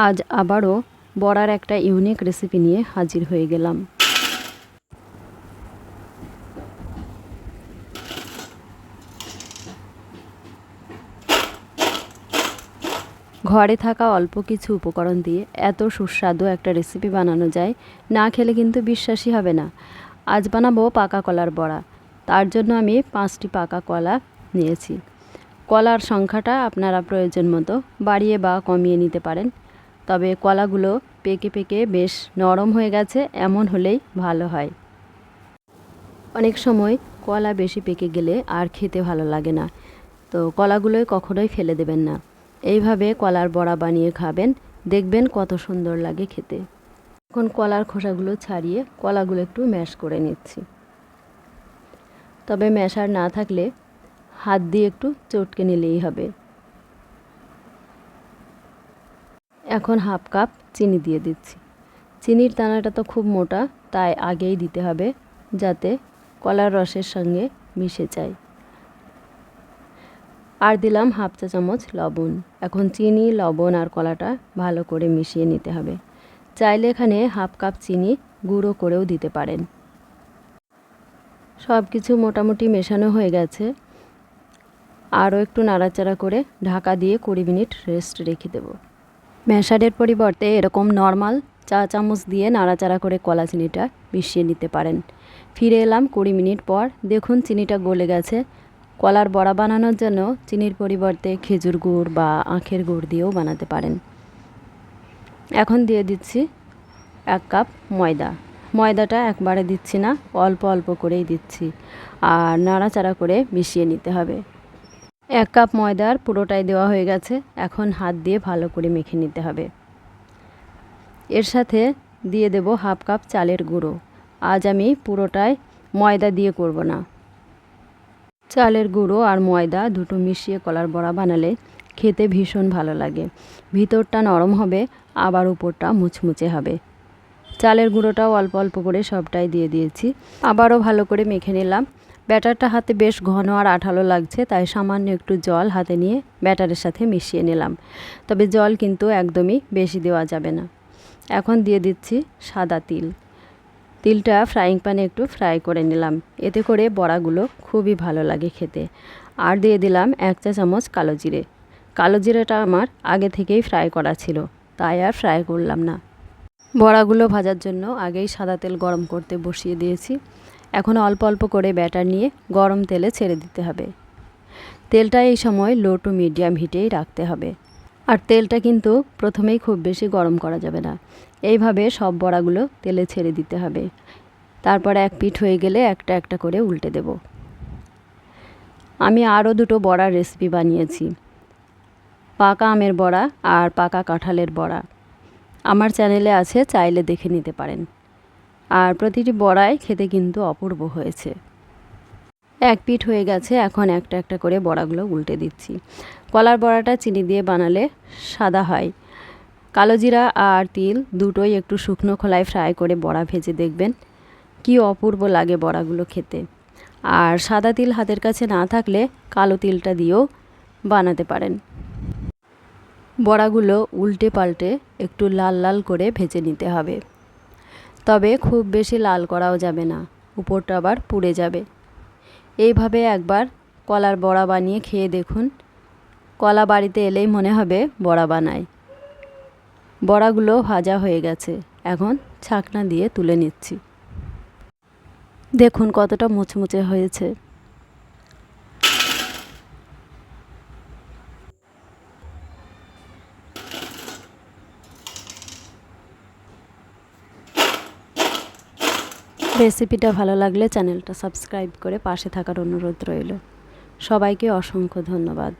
আজ আবারও বড়ার একটা ইউনিক রেসিপি নিয়ে হাজির হয়ে গেলাম। ঘরে থাকা অল্প কিছু উপকরণ দিয়ে এত সুস্বাদু একটা রেসিপি বানানো যায়, না খেলে কিন্তু বিশ্বাসই হবে না। আজ বানাবো পাকা কলার বড়া। তার জন্য আমি 5টি পাকা কলা নিয়েছি। কলার সংখ্যাটা আপনারা প্রয়োজন মতো বাড়িয়ে বা কমিয়ে নিতে পারেন। তবে কলাগুলো পেকে পেকে বেশ নরম হয়ে গেছে, এমন হলেই ভালো হয়। অনেক সময় কলা বেশি পেকে গেলে আর খেতে ভালো লাগে না, তো কলাগুলোই কখনোই ফেলে দেবেন না। এইভাবে কলার বড়া বানিয়ে খাবেন, দেখবেন কত সুন্দর লাগে খেতে। এখন কলার খোসাগুলো ছাড়িয়ে কলাগুলো একটু ম্যাশ করে নিচ্ছি। তবে ম্যাশার না থাকলে হাত দিয়ে একটু চটকে নিলেই হবে। এখন হাফ কাপ চিনি দিয়ে দিচ্ছি। চিনির দানাটা তো খুব মোটা, তাই আগেই দিতে হবে যাতে কলার রসের সঙ্গে মিশে যায়। আর দিলাম হাফ চা চামচ লবণ। এখন চিনি, লবণ আর কলাটা ভালো করে মিশিয়ে নিতে হবে। চাইলে এখানে হাফ কাপ চিনি গুঁড়ো করেও দিতে পারেন। সব কিছু মোটামুটি মেশানো হয়ে গেছে। আরও একটু নাড়াচাড়া করে ঢাকা দিয়ে 20 মিনিট রেস্ট রেখে দেব। ম্যাশারের পরিবর্তে এরকম নর্মাল চা চামচ দিয়ে নাড়াচাড়া করে কলা চিনিটা মিশিয়ে নিতে পারেন। ফিরে এলাম 20 মিনিট পর। দেখুন চিনিটা গলে গেছে। কলার বড়া বানানোর জন্য চিনির পরিবর্তে খেজুর গুড় বা আখের গুড় দিয়েও বানাতে পারেন। এখন দিয়ে দিচ্ছি 1 কাপ ময়দা। ময়দাটা একবারে দিচ্ছি না, অল্প অল্প করেই দিচ্ছি। আর নাড়াচাড়া করে মিশিয়ে নিতে হবে। 1 কাপ ময়দার পুরোটাই দেওয়া হয়ে গেছে। এখন হাত দিয়ে ভালো করে মেখে নিতে হবে। এর সাথে দিয়ে দেব হাফ কাপ চালের গুঁড়ো। আজ আমি পুরোটাই ময়দা দিয়ে করব না। চালের গুঁড়ো আর ময়দা দুটো মিশিয়ে কলার বড়া বানালে খেতে ভীষণ ভালো লাগে। ভিতরটা নরম হবে, আবার উপরটা মুচমুচে হবে। চালের গুঁড়োটাও অল্প অল্প করে সবটাই দিয়ে দিয়েছি। আবারও ভালো করে মেখে নিলাম। ব্যাটারটা হাতে বেশ ঘন আর আঠালো লাগছে, তাই সামান্য একটু জল হাতে নিয়ে ব্যাটারের সাথে মিশিয়ে নিলাম। তবে জল কিন্তু একদমই বেশি দেওয়া যাবে না। এখন দিয়ে দিচ্ছি সাদা তিল। তিলটা ফ্রাইং প্যানে একটু ফ্রাই করে নিলাম, এতে করে বড়াগুলো খুবই ভালো লাগে খেতে। আর দিয়ে দিলাম 1 চা চামচ কালো জিরে। কালো জিরেটা আমার আগে থেকেই ফ্রাই করা ছিল, তাই আর ফ্রাই করলাম না। বড়াগুলো ভাজার জন্য আগেই সাদা তেল গরম করতে বসিয়ে দিয়েছি। এখন অল্প অল্প করে ব্যাটার নিয়ে গরম তেলে ছেড়ে দিতে হবে। তেলটা এই সময় লো টু মিডিয়াম হিটেই রাখতে হবে। আর তেলটা কিন্তু প্রথমেই খুব বেশি গরম করা যাবে না। এইভাবে সব বড়াগুলো তেলে ছেড়ে দিতে হবে। তারপর এক পিঠ হয়ে গেলে একটা একটা করে উল্টে দেব। আমি আরও দুটো বড়ার রেসিপি বানিয়েছি, পাকা আমের বড়া আর পাকা কাঁঠালের বড়া। আমার চ্যানেলে আছে, চাইলে দেখে নিতে পারেন। আর প্রতিটি বড়াই খেতে কিন্তু অপূর্ব হয়েছে। এক পিঠ হয়ে গেছে, এখন একটা একটা করে বড়াগুলো উল্টে দিচ্ছি। কলার বড়াটা চিনি দিয়ে বানালে সাদা হয়। কালো জিরা আর তিল দুটোই একটু শুকনো খোলায় ফ্রাই করে বড়া ভেজে দেখবেন কি অপূর্ব লাগে বড়াগুলো খেতে। আর সাদা তিল হাতের কাছে না থাকলে কালো তিলটা দিয়েও বানাতে পারেন। বড়াগুলো উল্টে পাল্টে একটু লাল লাল করে ভেজে নিতে হবে। তবে খুব বেশি লাল করাও যাবে না, উপরটা আবার পুড়ে যাবে। এইভাবে একবার কলার বড়া বানিয়ে খেয়ে দেখুন। কলা বাড়িতে এলেই মনে হবে বড়া বানাই। বড়াগুলো ভাজা হয়ে গেছে, এখন ছাকনা দিয়ে তুলে নিচ্ছি। দেখুন কতটা মুচমুচে হয়েছে। রেসিপিটা ভালো লাগলে চ্যানেলটা সাবস্ক্রাইব করে পাশে থাকার অনুরোধ রইল। সবাইকে অসংখ্য ধন্যবাদ।